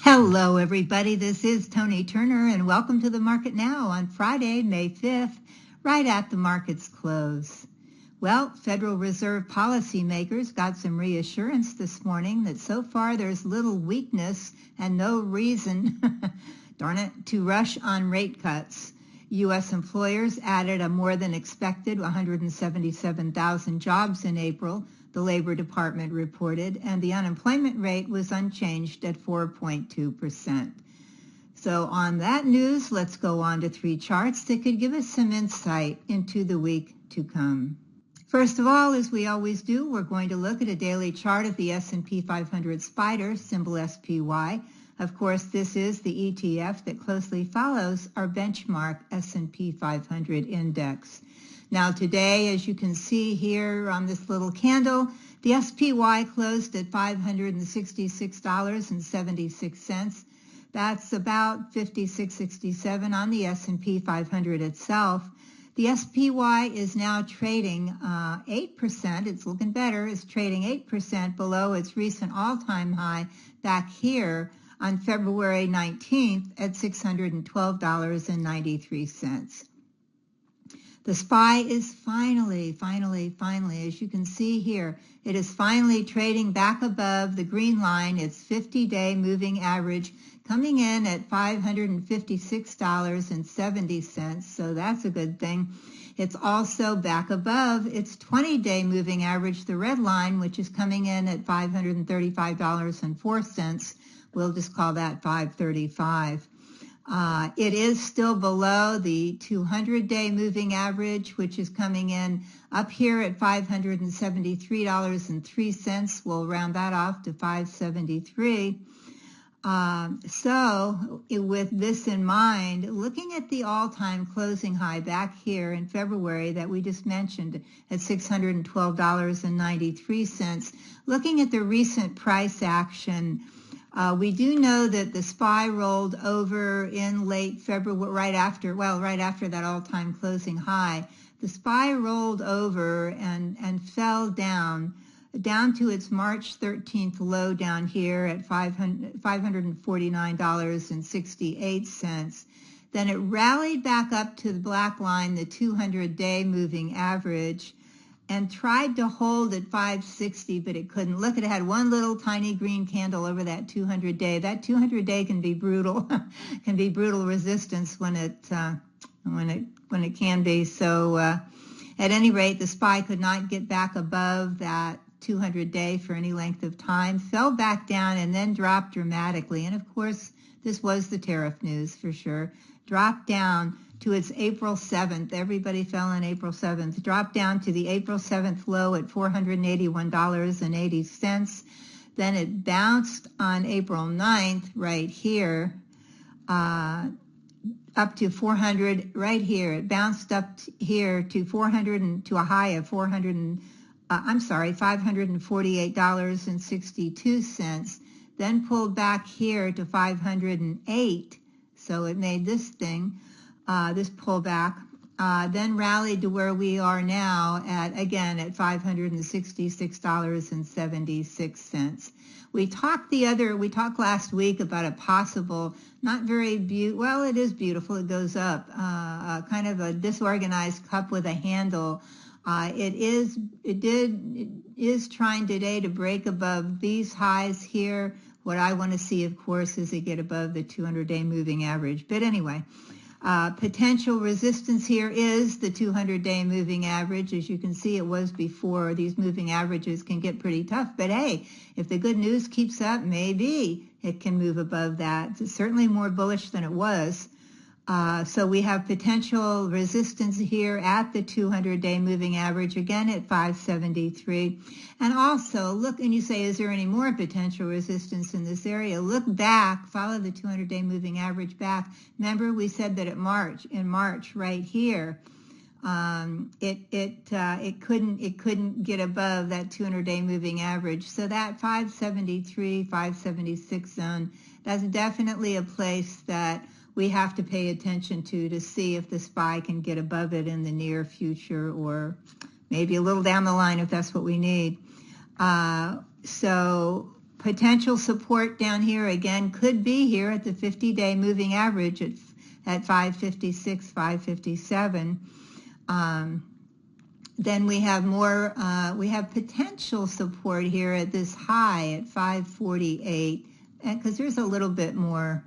Hello, everybody. This is Toni Turner, and welcome to the Market Now on Friday, May 5th, right at the market's close. Well, Federal Reserve policymakers got some reassurance this morning that so far there's little weakness and no reason, darn it, to rush on rate cuts. U.S. employers added a more than expected 177,000 jobs in April, the Labor Department reported, and the unemployment rate was unchanged at 4.2%. So on that news, let's go on to three charts that could give us some insight into the week to come. First of all, as we always do, we're going to look at a daily chart of the S&P 500 SPDR, symbol SPY. Of course, this is the ETF that closely follows our benchmark S&P 500 index. Now today, as you can see here on this little candle, the SPY closed at $566.76. That's about 56.67 on the S&P 500 itself. The SPY is now trading 8%. It's looking better. It's trading 8% below its recent all-time high back here on February 19th at $612.93. The SPY is finally, as you can see here, it is finally trading back above the green line, its 50-day moving average, coming in at $556.70, so that's a good thing. It's also back above its 20-day moving average, the red line, which is coming in at $535.04. We'll just call that 535. It is still below the 200-day moving average, which is coming in up here at $573.03. We'll round that off to 573. So with this in mind, looking at the all-time closing high back here in February that we just mentioned at $612.93, looking at the recent price action, we do know that the SPY rolled over in late February, right after that all-time closing high. The SPY rolled over and fell down to its March 13th low down here at $549.68. Then it rallied back up to the black line, the 200-day moving average, and tried to hold at 560, but it couldn't. Look, it had one little tiny green candle over that 200-day. That 200-day can be brutal, can be brutal resistance when it can be. So at any rate, the SPY could not get back above that 200-day for any length of time, fell back down, and then dropped dramatically. And of course, this was the tariff news for sure. Dropped down to its April 7th. Everybody fell on April 7th. Dropped down to the April 7th low at $481.80. Then it bounced on April 9th right here up to 400 right here. It bounced up here to 400 and to a high of $548.62. Then pulled back here to 508. So it made this thing. This pullback, then rallied to where we are now at $566.76. We talked last week about a possible, not very well, it is beautiful, it goes up, kind of a disorganized cup with a handle. It is trying today to break above these highs here. What I want to see, of course, is it get above the 200-day moving average. But anyway, potential resistance here is the 200-day moving average. As you can see, it was before. These moving averages can get pretty tough. But hey, if the good news keeps up, maybe it can move above that. It's certainly more bullish than it was. So we have potential resistance here at the 200-day moving average, again at 573. And also look, and you say, is there any more potential resistance in this area? Look back, follow the 200-day moving average back. Remember, we said that in March right here, it couldn't get above that 200-day moving average. So that 573, 576 zone, that's definitely a place that we have to pay attention to see if the SPY can get above it in the near future, or maybe a little down the line if that's what we need. So Potential support down here again could be here at the 50-day moving average at 556, 557. Then we have we have potential support here at this high at 548, because there's a little bit more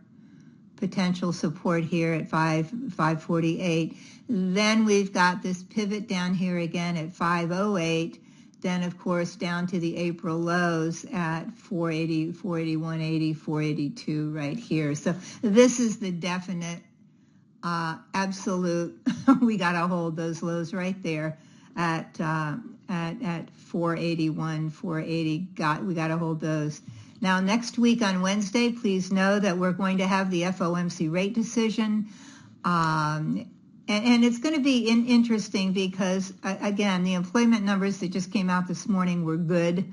potential support here at 548. Then we've got this pivot down here again at 508. Then, of course, down to the April lows at 480, 481.80, 482 right here. So this is the definite, absolute, we got to hold those lows right there at 481, 480. We got to hold those. Now, next week on Wednesday, please know that we're going to have the FOMC rate decision. And it's going to be interesting because, again, the employment numbers that just came out this morning were good.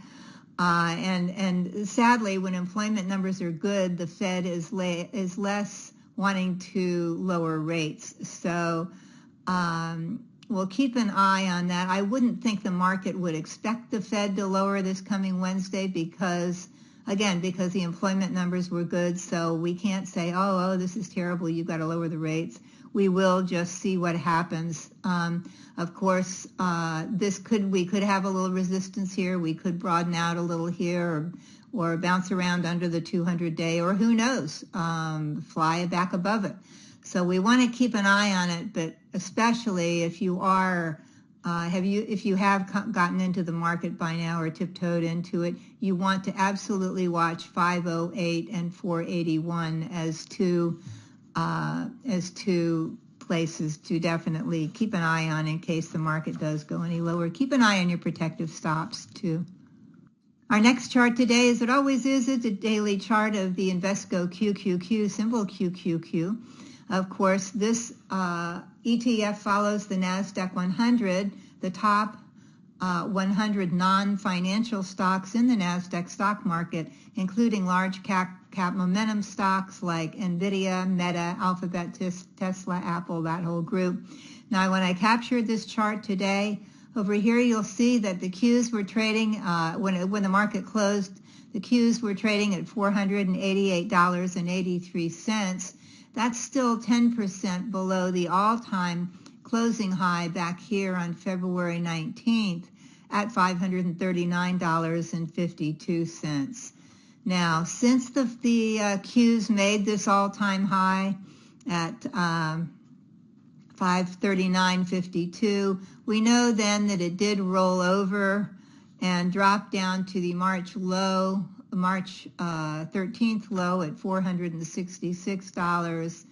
And sadly, when employment numbers are good, the Fed is less wanting to lower rates. So we'll keep an eye on that. I wouldn't think the market would expect the Fed to lower this coming Wednesday because, again, because the employment numbers were good. So we can't say, oh, this is terrible, you've got to lower the rates. We will just see what happens. Of course, we could have a little resistance here. We could broaden out a little here or bounce around under the 200-day, or who knows, fly back above it. So we want to keep an eye on it, but especially if you are, if you have gotten into the market by now or tiptoed into it, you want to absolutely watch 508 and 481 as two places to definitely keep an eye on in case the market does go any lower. Keep an eye on your protective stops too. Our next chart today, as it always is, it's a daily chart of the Invesco QQQ, symbol QQQ. Of course, this ETF follows the NASDAQ 100, the top 100 non-financial stocks in the NASDAQ stock market, including large cap momentum stocks like NVIDIA, Meta, Alphabet, Tesla, Apple, that whole group. Now, when I captured this chart today, over here you'll see that the Qs were trading, when the market closed, the Qs were trading at $488.83. That's still 10% below the all-time closing high back here on February 19th at $539.52. Now, since the Qs made this all-time high at 539.52, we know then that it did roll over and drop down to the March 13th low at $466.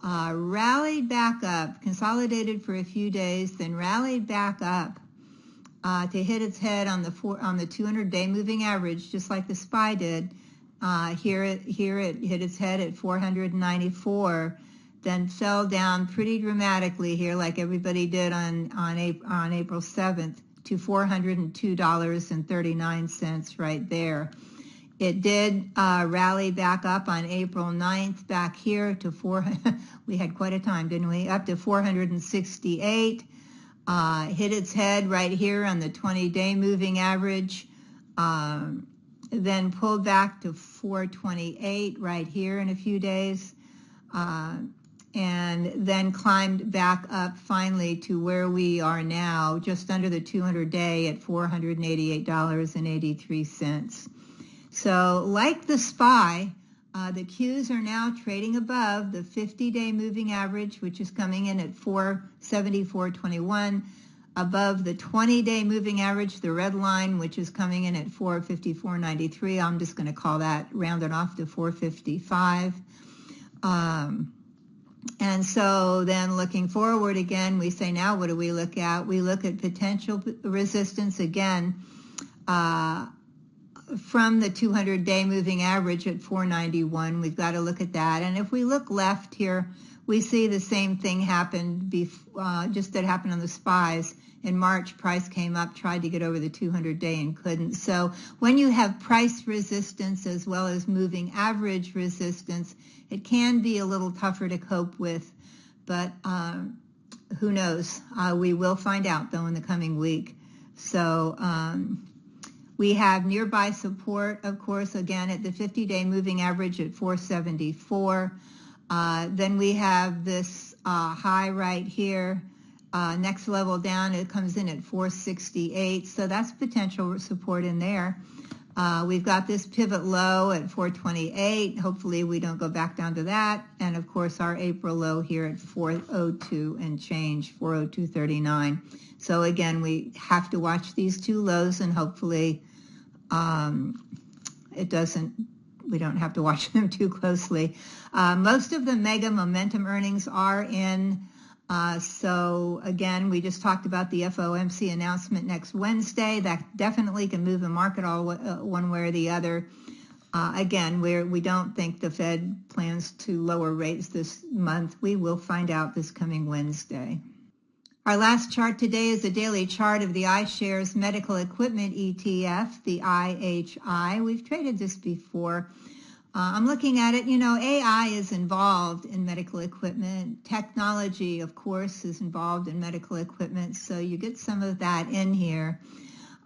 Rallied back up, consolidated for a few days, then rallied back up to hit its head on the 200-day moving average, just like the SPY did. Here it hit its head at 494, then fell down pretty dramatically here, like everybody did on April 7th, to $402.39 right there. It did rally back up on April 9th back here to we had quite a time, didn't we? Up to 468. Hit its head right here on the 20-day moving average. Then pulled back to 428 right here in a few days. And then climbed back up finally to where we are now, just under the 200-day at $488.83. So like the SPY, the Qs are now trading above the 50-day moving average, which is coming in at 474.21, above the 20-day moving average, the red line, which is coming in at 454.93. I'm just going to call that, round it off to 455. And so then looking forward again, we say now what do we look at? We look at potential resistance again from the 200-day moving average at 491. We've got to look at that. And if we look left here, we see the same thing happened, just that happened on the SPYs. In March, price came up, tried to get over the 200-day and couldn't. So when you have price resistance as well as moving average resistance, it can be a little tougher to cope with, but who knows? We will find out, though, in the coming week. So We have nearby support, of course, again at the 50-day moving average at 474. Then we have this high right here. Next level down, it comes in at 468. So that's potential support in there. We've got this pivot low at 428. Hopefully we don't go back down to that. And of course our April low here at 402 and change, 402.39. So again, we have to watch these two lows, and hopefully we don't have to watch them too closely. Most of the mega momentum earnings are in. So again, we just talked about the FOMC announcement next Wednesday. That definitely can move the market all one way or the other. Again, we don't think the Fed plans to lower rates this month. We will find out this coming Wednesday. Our last chart today is a daily chart of the iShares Medical Equipment ETF, the IHI. We've traded this before. I'm looking at it, AI is involved in medical equipment. Technology, of course, is involved in medical equipment, so you get some of that in here.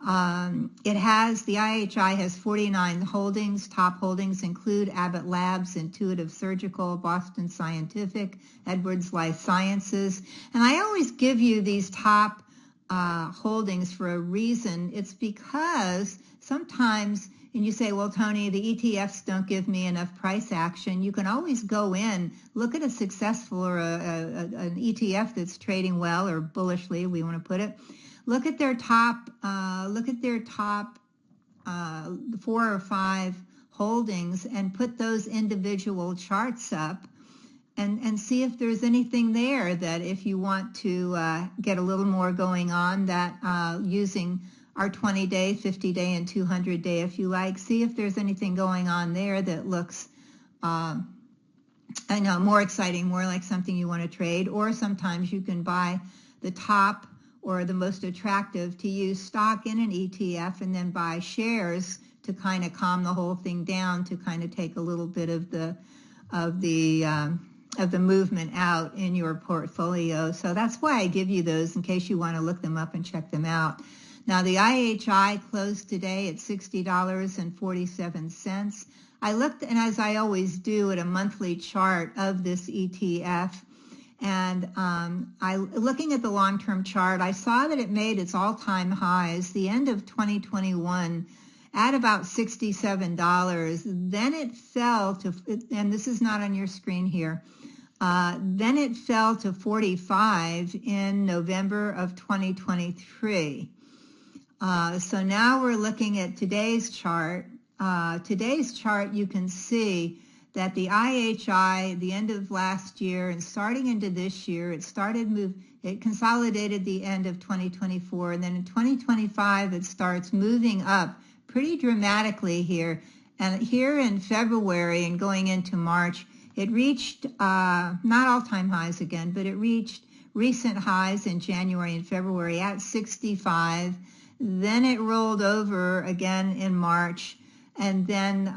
The IHI has 49 holdings. Top holdings include Abbott Labs, Intuitive Surgical, Boston Scientific, Edwards Life Sciences. And I always give you these top holdings for a reason. It's because sometimes, and you say, well, Toni, the ETFs don't give me enough price action. You can always go in, look at a successful or an ETF that's trading well or bullishly, we want to put it. Look at their top 4 or 5 holdings and put those individual charts up and see if there's anything there that if you want to get a little more going on, that using our 20-day, 50-day, and 200-day, if you like, see if there's anything going on there that looks, more exciting, more like something you want to trade. Or sometimes you can buy the top or the most attractive to use stock in an ETF and then buy shares to kind of calm the whole thing down, to kind of take a little bit of the movement out in your portfolio. So that's why I give you those in case you want to look them up and check them out. Now the IHI closed today at $60.47. I looked, and as I always do, at a monthly chart of this ETF. And looking at the long-term chart, I saw that it made its all-time highs the end of 2021 at about $67. Then it fell to, and this is not on your screen here, then it fell to 45 in November of 2023. So now we're looking at today's chart. Today's chart, you can see that the IHI, the end of last year and starting into this year, it consolidated the end of 2024, and then in 2025 it starts moving up pretty dramatically here. And here in February and going into March, it reached not all-time highs again, but it reached recent highs in January and February at 65. Then it rolled over again in March, and then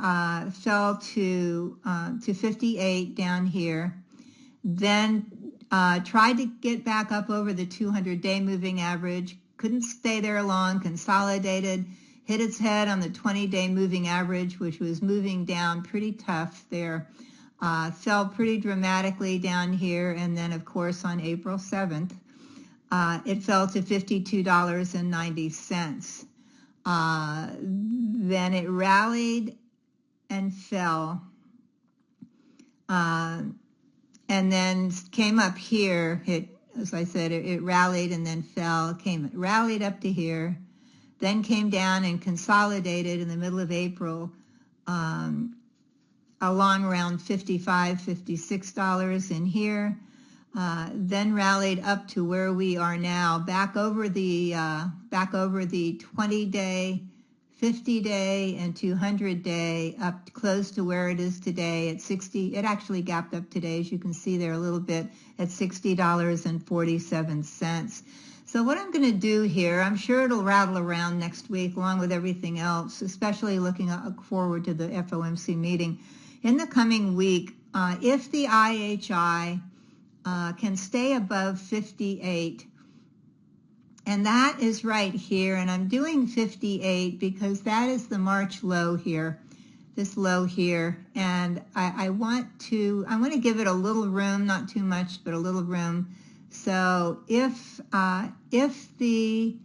fell to 58 down here. Then tried to get back up over the 200-day moving average, couldn't stay there long, consolidated, hit its head on the 20-day moving average, which was moving down pretty tough there, fell pretty dramatically down here, and then of course on April 7th, it fell to $52.90. Then it rallied and fell, and then came up here. As I said, it rallied and then fell, rallied up to here, then came down and consolidated in the middle of April along around $55, $56 in here. Then rallied up to where we are now, back over the 20-day, 50-day, and 200-day, up close to where it is today at 60. It actually gapped up today, as you can see there a little bit, at $60.47. So what I'm going to do here, I'm sure it'll rattle around next week along with everything else, especially looking forward to the FOMC meeting. In the coming week, if the IHI can stay above 58, And that is right here, and I'm doing 58 because that is the March low here, this low here, and I want to give it a little room, not too much, but a little room. So if the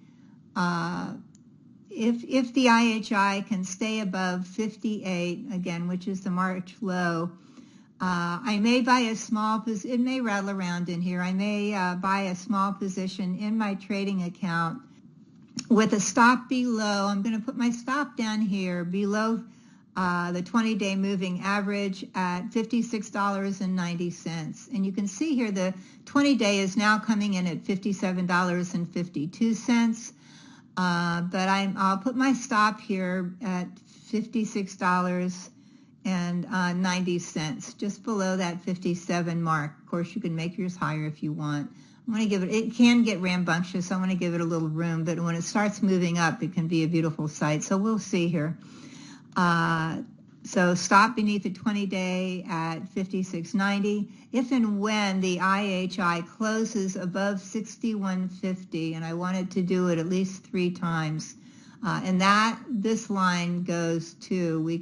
IHI can stay above 58 again, which is the March low, I may buy a small position. It may rattle around in here. I may buy a small position in my trading account with a stop below. I'm going to put my stop down here below the 20-day moving average at $56.90. And you can see here the 20-day is now coming in at $57.52. But I'll put my stop here at $56.90, just below that 57 mark. Of course, you can make yours higher if you want. I'm going to give it can get rambunctious, so I want to give it a little room, but when it starts moving up, it can be a beautiful sight. So we'll see here. So stop beneath the 20-day at 56.90. If and when the IHI closes above 61.50, and I wanted to do it at least 3 times, and this line goes to,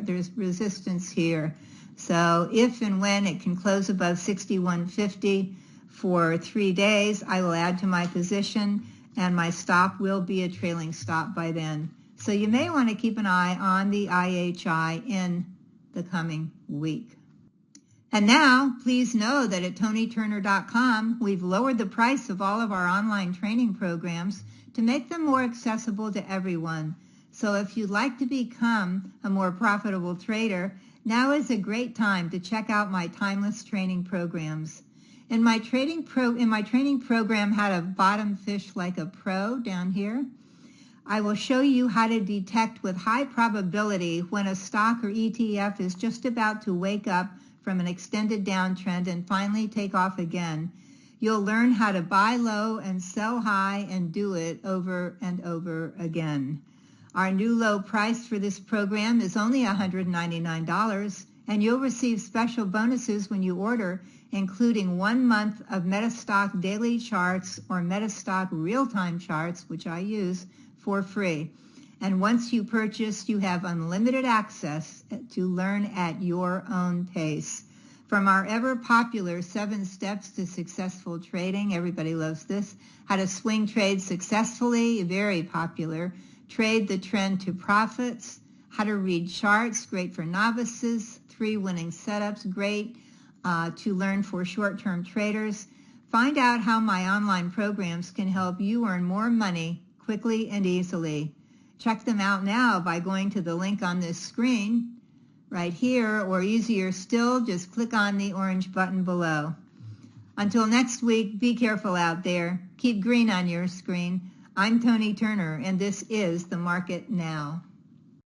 there's resistance here. So if and when it can close above 61.50 for 3 days, I will add to my position, and my stop will be a trailing stop by then. So you may want to keep an eye on the IHI in the coming week. And now, please know that at ToniTurner.com, we've lowered the price of all of our online training programs to make them more accessible to everyone. So if you'd like to become a more profitable trader, now is a great time to check out my timeless training programs. In my training program, How to Bottom Fish Like a Pro, down here, I will show you how to detect with high probability when a stock or ETF is just about to wake up from an extended downtrend and finally take off again. You'll learn how to buy low and sell high and do it over and over again. Our new low price for this program is only $199, and you'll receive special bonuses when you order, including 1 month of Metastock daily charts or Metastock real-time charts, which I use, for free. And once you purchase, you have unlimited access to learn at your own pace. From our ever popular 7 steps to successful trading, everybody loves this, how to swing trade successfully, very popular, trade the trend to profits, how to read charts, great for novices, 3 winning setups, great to learn for short-term traders. Find out how my online programs can help you earn more money quickly and easily. Check them out now by going to the link on this screen right here, or easier still, just click on the orange button below. Until next week, be careful out there. Keep green on your screen. I'm Toni Turner, and this is The Market Now.